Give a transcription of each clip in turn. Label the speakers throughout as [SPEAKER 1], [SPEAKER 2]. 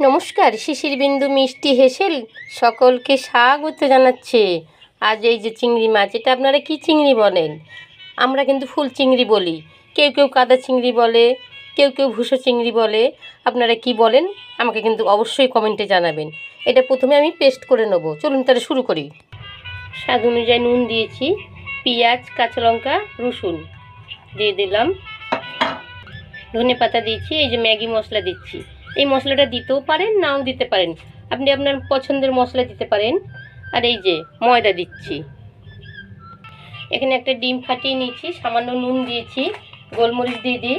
[SPEAKER 1] নমস্কার, শিশির বিন্দু মিষ্টি হেসেল সকলকে স্বাগত জানাচ্ছে। আজ এই যে চিংড়ি মাছ, এটা আপনারা কি চিংড়ি বলেন? আমরা কিন্তু ফুল চিংড়ি বলি, কেউ কেউ কাদা চিংড়ি বলে, কেউ কেউ ভুসো চিংড়ি বলে। আপনারা কি বলেন আমাকে কিন্তু অবশ্যই কমেন্টে জানাবেন। এটা প্রথমে আমি পেস্ট করে নেব। চলুন তাহলে শুরু করি। স্বাদ অনুযায়ী নুন দিয়েছি, পেঁয়াজ, কাঁচা লঙ্কা, রসুন দিয়ে দিলাম, ধনে পাতা দিয়েছি, এই যে ম্যাগি মশলা দিচ্ছি। এই মশলাটা দিতেও পারেন, নাও দিতে পারেন, আপনি আপনার পছন্দের মশলা দিতে পারেন। আর এই যে ময়দা দিচ্ছি। এখানে একটা ডিম ফাটিয়ে নিয়েছি, সামান্য নুন দিয়েছি, গোলমরিচ দিয়ে দিই,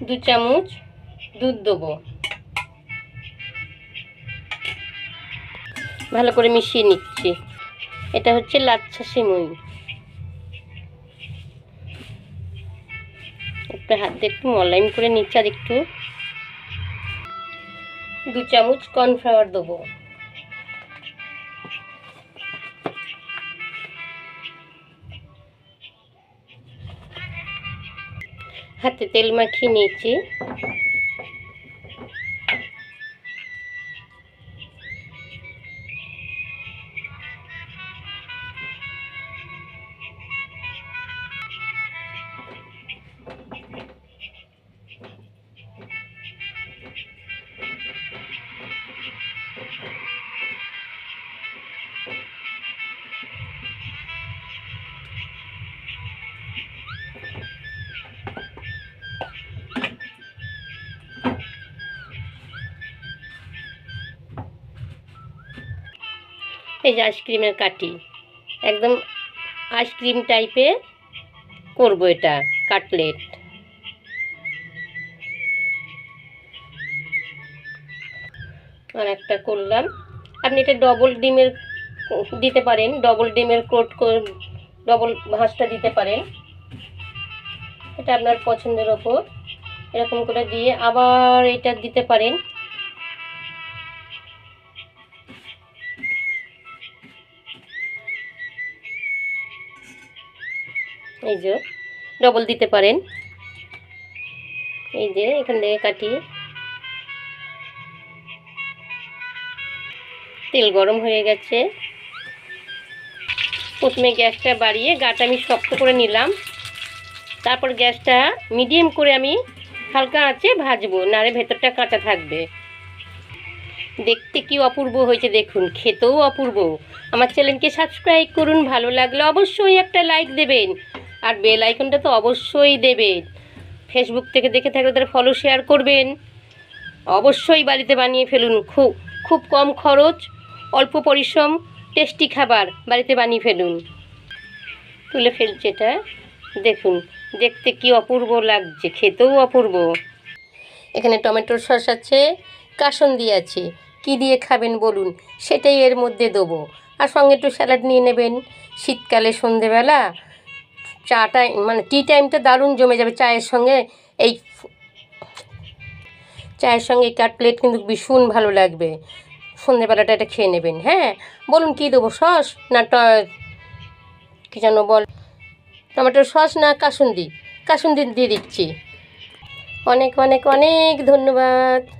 [SPEAKER 1] দু চামচ দুধ দেবো, ভালো করে মিশিয়ে নিচ্ছি। এটা হচ্ছে লাচ্ছা সিমুই। একটা হাত দিয়ে একটু মলাইম করে নিচ্ছি, আর একটু 2 চামচ কর্নফ্লাওয়ার দেবো। হাতে তেল মাখিয়ে নিয়েছি। এই যে আইসক্রিমের কাঠি, একদম আইসক্রিম টাইপের করবো এটা কাটলেট। আর একটা করলাম। আপনি এটা ডবল ডিমের দিতে পারেন, ডবল ডিমের ডবল ভাঁজটা দিতে পারেন, এটা আপনার পছন্দের ওপর। এরকম করে দিয়ে আবার এটা দিতে পারেন। এই যে ডবল দিতে পারেন। এই যে এখান থেকে কাটি। তেল গরম হয়ে গেছে। প্রথমে গ্যাসটা বাড়িয়ে গাটা আমি শক্ত করে নিলাম, তারপর গ্যাসটা মিডিয়াম করে আমি হালকা আঁচে ভাজবো, নারে ভেতরটা কাঁচা থাকবে। দেখতে কি অপূর্ব হয়েছে দেখুন, খেতেও অপূর্ব। আমার চ্যানেলকে সাবস্ক্রাইব করুন, ভালো লাগলে অবশ্যই একটা লাইক দেবেন, আর বেল আইকনটা তো অবশ্যই দেবেন। ফেসবুক থেকে দেখে থাকলে তারা ফলো শেয়ার করবেন। অবশ্যই বাড়িতে বানিয়ে ফেলুন, খুব কম খরচ, অল্প পরিশ্রম, টেস্টি খাবার বাড়িতে বানিয়ে ফেলুন। তুলে ফেলছে এটা, দেখুন দেখতে কি অপূর্ব লাগছে, খেতেও অপূর্ব। এখানে টমেটোর সস আছে, কাসুন্দি আছে, কি দিয়ে খাবেন বলুন, সেটাই এর মধ্যে দেবো। আর সঙ্গে একটু স্যালাড নিয়ে নেবেন। শীতকালে সন্ধেবেলা চাটা মানে টি টাইমটা দারুণ জমে যাবে চায়ের সঙ্গে। এই চায়ের সঙ্গে কাটলেট কিন্তু ভীষণ ভালো লাগবে। সন্ধেবেলাটা এটা খেয়ে নেবেন। হ্যাঁ বলুন কী দেবো, সস না কী যেন বল, টমেটোর সস না কাসুন্দি? কাসুন্দি দিয়ে দিচ্ছি। অনেক অনেক অনেক ধন্যবাদ।